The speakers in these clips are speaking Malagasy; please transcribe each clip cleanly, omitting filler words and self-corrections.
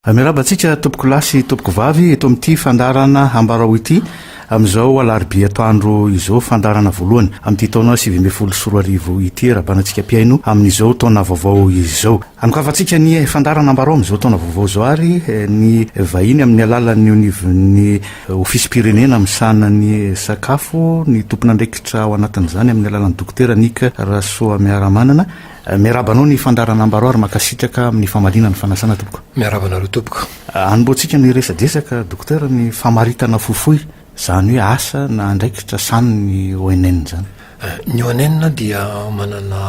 Miarabantsika tompoko lasy tompoko vavy eto amin'ity fandarana Ambarao ity amin'izao alarobia atoandro izao fandarana voalohany amin'ity taona 2024 ity rabanantsika piaino amin'izao taona vaovao izao. Anokavantsika ny fandarana Ambarao amin'izao taona vaovao izao ary ny vahiny amin'ny alalan'ny ofisy pirenena misana ny sakafo ny tompon'andraikitra ao anatin'izany amin'ny alalan'ny dokotera Nika RASOAMIARAMANANA. Miarabanao ny fandarana Ambarao ary makasitraka amin'ny famarina ny fanasana tompoko. Miarabanareo tompoko. Anomboantsika ny resadresaka dokotera ny famaritana fofoy zany hoe asa na andraikitra sany ny ONN zany. Ny ONN dia manana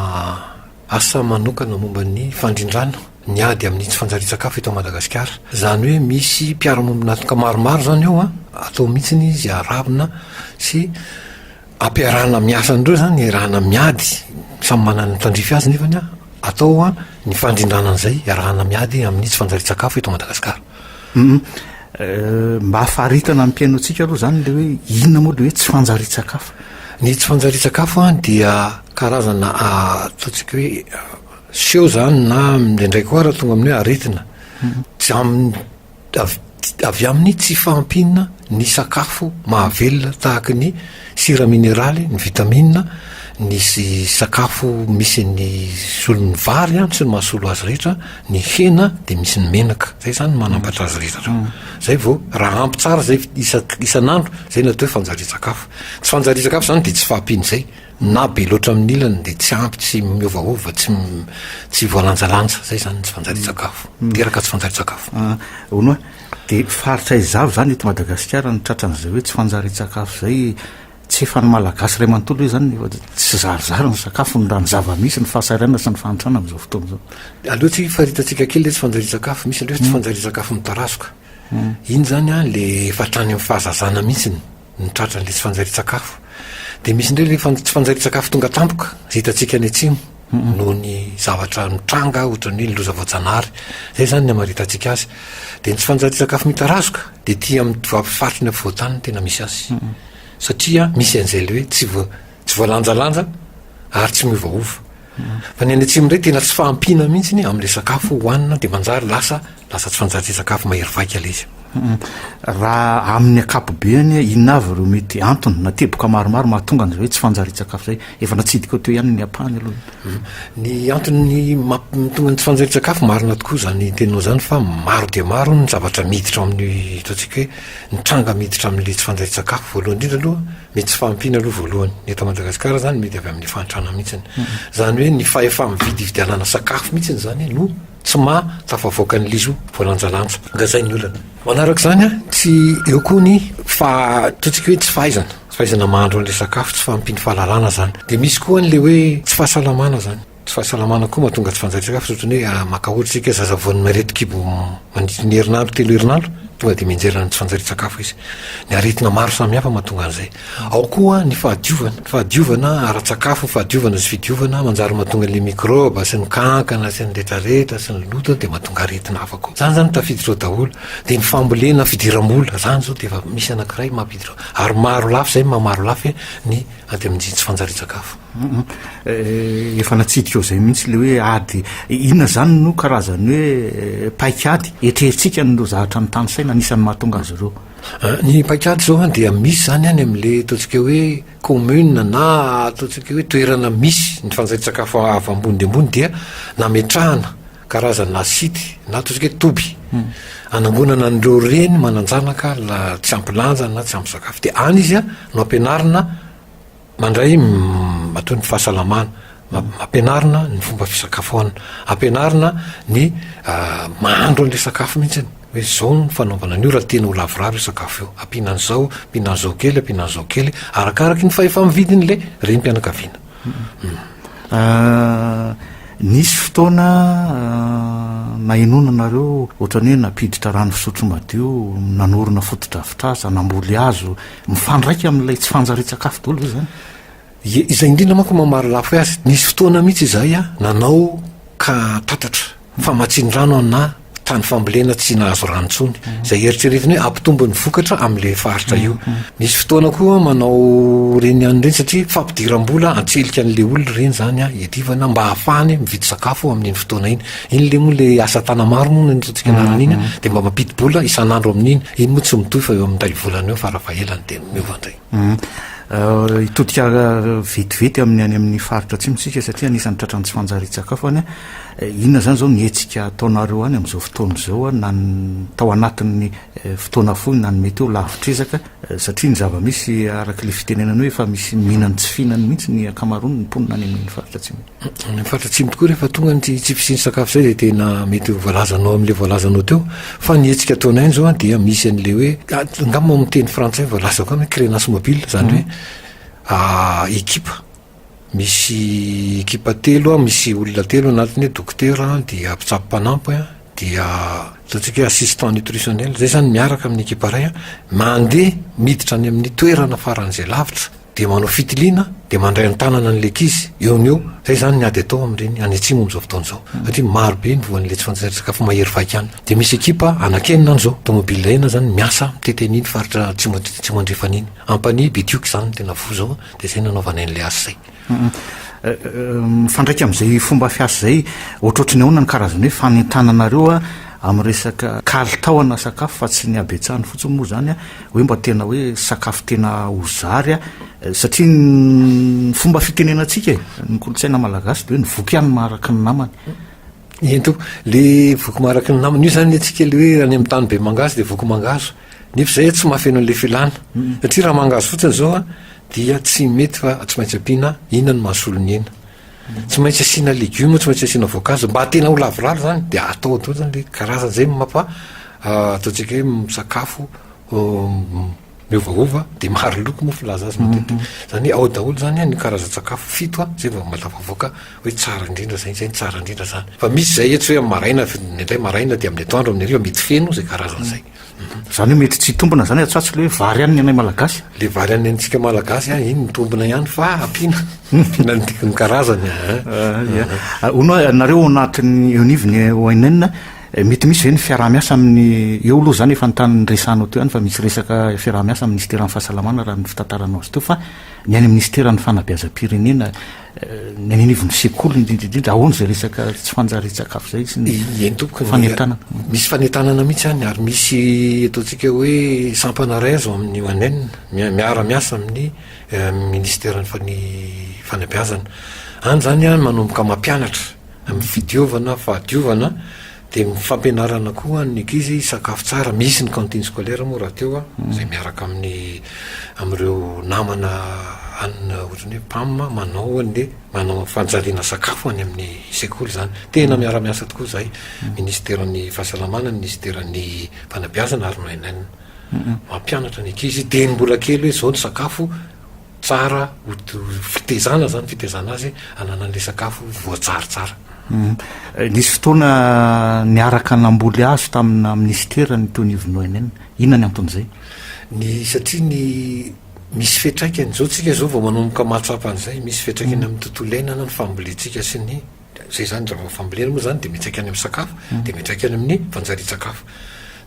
asa manokana momba ny fandrindrana ny ady amin'ny tsy fanjari-tsakafo eto Madagasikara. Zany hoe misy mpiara-monina maromaro zany ao atao mihitsy izy arabina sy ampiarahana miasa andreo zany iarahana miady samy manana ny tandrify azy nefany atao ny fandrindrana an'izay iarahana miady amin'ny tsy fanjari-tsakafo eto Madagasikara. Mba hafaritana amin'ny mpiaino antsika aloha zany le hoe inona moa le hoe tsy fanjari-tsakafo? Ny tsy fanjari-tsakafo dia karazana ataontsika hoe seo zany na indraindray koa raha tonga amin'ny hoe aretina avy amin'ny tsy fahampinina ny sakafo mahavelona tahaka ny sira mineraly, ny vitamina, ny sakafo misy ny solon'ny vary sy ny mahasolo azy rehetra, ny hena dia misy ny menaka, zay zany manampatra azy rehetra. Zay vao raha ampy tsara zay isan'andro zay natao hoe fanjari-tsakafo. Tsy fanjari-tsakafo zany dia tsy fahampiny zay na be loatra amin'ny ilany dia tsy ampy, tsy miovaova, tsy voalanjalanja, zay zany tsy fanjari-tsakafo. Teraka tsy fanjari-tsakafo. Ono dia faritra izavo zany eto Madagasikara ny tratran'izay hoe tsy fanjari-tsakafo zay tsy efa ny malagasy ray manontolo hoe zany tsy zarizary ny sakafo ny raha ny zava-misy ny fahasairana sy ny fahantrana amin'izao fotoana izao. Aloha tsy fahitatsika kely tsy fanjari-tsakafo, misy ndray tsy fanjari-tsakafo mitarasoka. Iny zany le efatrany amin'ny fahazazana mihitsy ny tratran'le tsy fanjari-tsakafo. Dia misy ndray le tsy fanjari-tsakafo tonga tampoka hitatsika any atsimo noho ny zavatra mitranga ohatran'ny loza voajanahary. Zay zany ny hamaritatsika azy. Dia ny tsy fanjari-tsakafo mitarasoka dia tia amin'ny faritry ny afovoantany tena misy azy. Satria misy an'izay le hoe tsy voalanjalanja ary tsy miovaova. Fa ny any atsimo indray tena tsy fahampiana mihitsy amin'ilay sakafo hohanina dia manjary lasa tsy fanjari-tsakafo mahery vaika ilay izy. Raha amin'ny akapobeany inona avy ireo mety antony na teboka maromaro mahatonga an'izay hoe tsy fanjari-tsakafo zay efa natsidika teo ihany ny ampahany aloha. Ny antony mahatonga ny tsy fanjari-tsakafo marina tokoa zany tenao zany fa maro dia maro ny zavatra miditra amin'ny ataontsika hoe ny tranga miditra amin'ilay tsy fanjari-tsakafo. Voalohany indrindra aloha mety tsy fahampiana aloha voalohany. Ny eto Madagasikara zany mety avy amin'ny fahantrana mihitsiny. Zany hoe ny fahefa-mividy hividianana sakafo mihitsiny zany no tsy tafavoaka ny lizo voalanjalanja. Nga zay ny olana. Manaraka zany tsy eo koa ny ataontsika hoe tsy fahaizana mahandro an'ilay sakafo, tsy fahampiny fahalalana zany. Dia misy koa an'ilay hoe tsy fahasalamana zany. Tsy fahasalamana koa mahatonga tsy fanjari-tsakafo, ohatran'ny hoe maka ohatritsika zazavoan'ny mareti-kibo mandritry ny herinandro, 3 herinandro tonga dia mianjera ny tsy fanjari-tsakafo izy. Ny aretina maro samihafa mahatonga an'izay. Ao koa ny fahadiovana ara-tsakafo, fahadiovana sy fidiovana manjary mahatonga an'ilay mikroba sy ny kankana sy ny rehetrarehetra sy ny loto dia mahatonga aretina hafa koa. Zany tafiditra ao daholo. Dia ny fambolena fidiram-bola zany zao dia efa misy anankiray mampiditra ary maro lafo zay mamaro lafo ny ady amin'ny tsy fanjari-tsakafo. Efa natsidika eo zay mihitsy le hoe ady inona zany no karazany hoe paikady etrehitsika no zavatra ny tany saina anisan'ny mahatonga azy ireo. Ny paikady zao dia misy zany any amin'le ataontsika hoe commune na ataontsika hoe toerana misy ny fanjari-tsakafo avy ambony dia ambony dia nametrahana karazana sity na ataontsika hoe toby anangonana an'ireo reny mananjanaka tsy ampilanja na tsy ampy sakafo. Dia any izy no ampianarina mandray atao ny fahasalamana, ampianarina ny fomba fisakafoana, ampianarina ny mahandro an'ilay sakafo mihitsy hoe zao ny fanaovana an'io raha tena ho lavoravo sakafo io, ampianan'izao ampianan'izao kely arakaraky ny fahefa-mividin'ilay renim-pianakaviana. Nisy fotoana nahinona nareo ohatrany hoe napiditra rano fisotro madio, nanorona fotodrafitrasa, namboly azo mifandraika amin'ilay tsy fanjari-tsakafo daholo zany. Izay indrindra manko mamaro lafo azy. Nisy fotoana mihitsy izay nanao ka tatatra famatsin-drano na tany fambolena tsy nahazo ranontsony zay eritreretina hoe ampitombo ny vokatra amin'le faritra io misy fotoana koa manao reny any reny satria fampidiram-bola antselika an'le olona reny zany edivana mba hahafahany mividy sakafo amin'iny fotoana iny le moa le asa tana maro moa ntsika anarana iny de mba mampidi-bola isan'andro amin'iny iny moa tsy mitohy fa eo amin'ny volana eo farafahelany de miova ndray itodika vetivety amin'ny faritra tsy mitsika satria anisan'ny tratrany tsy fanjari-tsakafo any inona zany zao nietsika ataonareo any am'izao fotoana zao na tao anatin'ny fotoana foy na ny mety eo lavitrezaka satria ny zava-misy araka le fitenenana hoe efa misy mihinany tsy fihinany mihitsy ny akamarony ny mponina any amin'ny faritra tsy ny faritra tsy tokoa rehefa tonga ny tsy fisiny sakafo zay de tena mety voalazanao amin'le voalazanao teo fa nietsika ataonay zao dia misy an'le hoe ngamba miteny frantsay voalaza koa hoe créance mobile zany hoe ekipa misy ekipa telo misy olona telo anatiny hoe dokotera dia mpitsapompanampo dia ataontsika hoe assistant nutritionnel zay zany miaraka amin'ny ekipa ray mandeha miditra any amin'ny toerana faran'izay lavitra de manao fitiliana de mandray ny tanana an'le kizy eo ny eo zay zany ny ady atao amin'ireny any atsimo am'izao fotoana zao satria maro be ny voan'le tsy fanjari-sakafo mahery vaika any de misy ekipa anakenina an'izao tomobile ena zany miasa miteteny iny faritra tsy mandrefana iny ampany bitiok zany tena vo zao de zay nanaovana an'le asa zay mifandraiky am'izay fomba fiasa zay ohatrotrany ahoana ny karazany hoe fanentananareo amin'ny resaka kalitaona sakafo fa tsy ny abetsahany fotsiny moa zany hoe mba tena hoe sakafo tena hozary satria ny fomba fitenenantsika ny kolotsaina malagasy de hoe ny voky ihany maharaka ny namany ento le voky maharaka ny namany io zany atsika le hoe any amin'ny tany be mangazo de voky mangazo nefa zay tsy mahafeno an'le filana satria raha mangazo fotsiny zao dia tsy mety fa tsy maintsy ampiana inona ny mahasolony ena tsy maintsy asiana legioma tsy maintsy asiana voankazo mba tena ho lavoraro zany de atao atao zany le karazany zay mampa ataontsika hoe misakafo miovaova de maro loko moa filaza azy matetika zany ao daholo zany ny karazan-tsakafo fito zay vao malatafavoaka hoe tsara indrindra zay zay tsara indrindra zany fa misy zay tsy hoe maraina nendray maraina de amin'ny atoandro amin'ny riva mety feno zay karazan'zay zany hoe mety tsy tombona zany atsatsy le hoe vary any ny anay malagasy le vary any antsika malagasy iny mitombona ihany fa ampiana ny karazany ono nareo anatin'ny univny ONN mety misy ve ny fiaraha-miasa amin'ny eo aloha zany efa nytany resanao teo any fa misy resaka fiaraha-miasa amin'ny ministeran'ny fahasalamana raha ny fitantaranao azy teo fa ny any ministeran'ny fanabeazam-pirenena ny anivon'ny sekoly indrindrindrindra ahoana zay resaka tsy fanjari-tsakafo zay sy ny fanentanana misy fanentanana mihitsy any ary misy ataontsika hoe sampana ray azo amin'ny ONN miara-miasa amin'ny ministeran'ny fanabeazana any zany manomboka mampianatra amin'ny fidiovana fahadiovana de mifampianarana koa ny ankizy sakafo tsara misy ny cantine scolaire moa raha teo zay miaraka amin'ireo namana anina ohatrany hoe pamma manao de manao fanjaliana sakafo any amin'ny sekoly zany tena miara-miasa tokoa zay ministeran'ny fahasalamana ministeran'ny fanabeazana ary ONN mampianatra ny ankizy de ny mbola kely hoe zao ny sakafo tsara fitezana zany fitezana azy ananan'le sakafo voatsaratsara nisy fotoana niaraka namboly azo tamina ministera ny tonivony ONN inona ny anton'izay ny satria ny misy fiatraikany zao tsika zao vao manomboka mahatsapan'izay misy fiatraikany amin'ny tontolo iainana ny famboletsika sy ny zay zany raha fambolena moa zany de mitraikany amin'ny sakafo de mitraikany amin'ny fanjari-tsakafo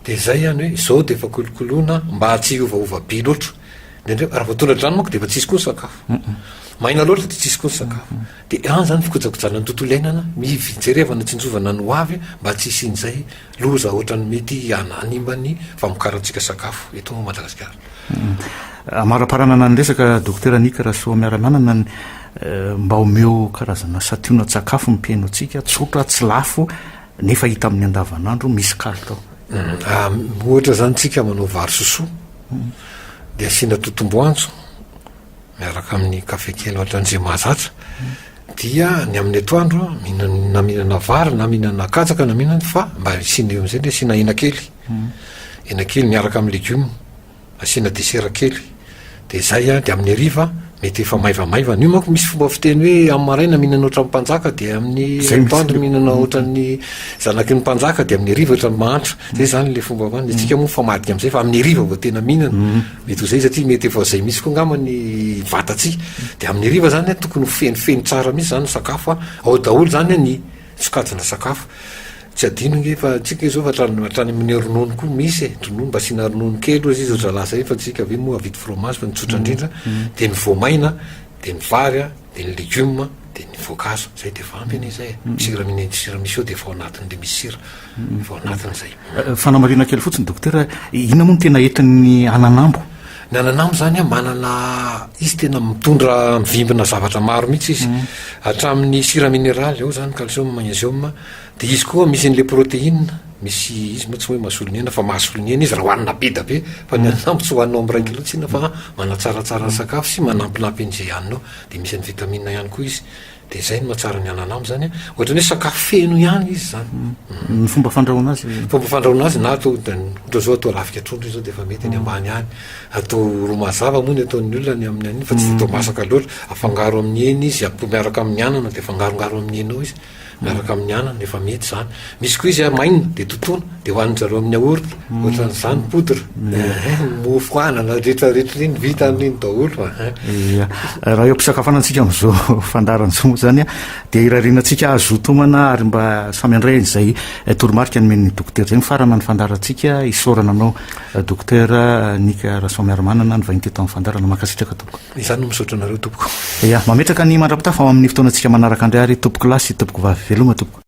de zay any hoe zao de efa kolokoloana mba tsy ovaova be loatra raha voatonda drano manko de efa tsisy koa ny sakafo maina loatra de tsisy koa ny sakafo de any zany fikojakojana ny tontolo iainana mijerevana tsinjovana ny hoavy mba tsy isin'izay loza ohatrany mety animbany famokarantsika sakafo eto Madagasikara amara-paranana ny resaka dokotera Nika RASOAMIARAMANANA mba omeo karazana sationa-tsakafo mipeno atsika tsotra tsy lafo nefa hita amin'ny andavanandro misy kalitao ohatra zany tsika manao vary sosoa de asiana totomboantso miaraka amin'ny kafe kely ohatran'izay mahazatra dia ny amin'ny atoandro na mihinana vary na mihinana katsaka na mihinana fa mba isiana eo am'izay de asiana hena kely miaraka amin'ny legioma asiana desera kely de zay de amin'ny hariva mety efa maivamaiva io manko misy fomba fiteny hoe amin'ny maraina mihinana ohatran'ny mpanjaka de amin'ny atoandro mihinana ohatran'ny zanaky ny mpanjaka de amin'ny hariva ohatran'ny mahantra zay zany le fomba vany tsika moa fa madika am'izay fa amin'ny hariva vao tena mihinana mety ho zay satria mety efa zay misy koa ngama ny vatatsika de amin'ny hariva zany tokony fenofeno tsara mihitsy zany sakafo ao daholo zany ny sokajina sakafo tsy adino nge fa tsika izao fa hatrany amin'ny ronono koa misy ronono mba asiana ronono kely ozy izy ohatralasa fa tsika ave moa avity fromage fa nitsotra indrindra de ny voamaina de ny vary a de ny legioma de ny voankazo zay de fa ampy an'izay sira misy eo de fa ao anatin'le misy sira fa ao anatin'izay fanamarina kely fotsiny dokotera ina moa no tena entin'ny ananambo ny ananambo zany a manana izy tena mitondra mivimbina zavatra maro mihitsy izy hatramin'ny sira mineraly ao zany calcium magnésium de izy koa misy n'le protéine misy izy moa tsy hoe mahasolo ny hena fa mahasolo ny hena izy raha hoanina bida be fa ny ananambo tsy hoanina am'raiky loatsy ina fa manatsaratsara ny sakafo sy manampinampy an'izay haninao de misy an'ny vitamine ihany koa izy de zay no mahatsara ny ananambo zany a ohatra ny hoe sakafo feno ihany izy zany ny fomba fandrahoana azy na atao ohatra zao atao lafika trondro izy zao de fa mety ny ambany any atao romazava moa ny ataon'ny olona ny amin'ny aniny fa tsy atao masaka loatra afangaro amin'ny hena izy miaraka amin'ny anana de afangarongaro amin'ny hena ao izy miaraka amin'ny anana efa mety zany misy koa izy mainina de totona de hoaniny zareo amin'ny yaourt ohatran'izany poudre mofo anana rehetrarehetra iny vita amin'iny daholo raha eo ampisakafana antsika am'izao fandaran'izao moa zany a de irarianantsika azotomana ary mba samy andray zay toromarika nomeny dokotera zay mifarana ny fandarantsika isorana anao dokotera nika rasoamiaramanana ny vainy teto amin'ny fandarana makasitraka tompoko izany no misaotra anareo tompoko mametraka ny mandrapita fa amin'ny fotoanantsika manaraka andray ary tompoko lasy tompoko vavy veloma tompoko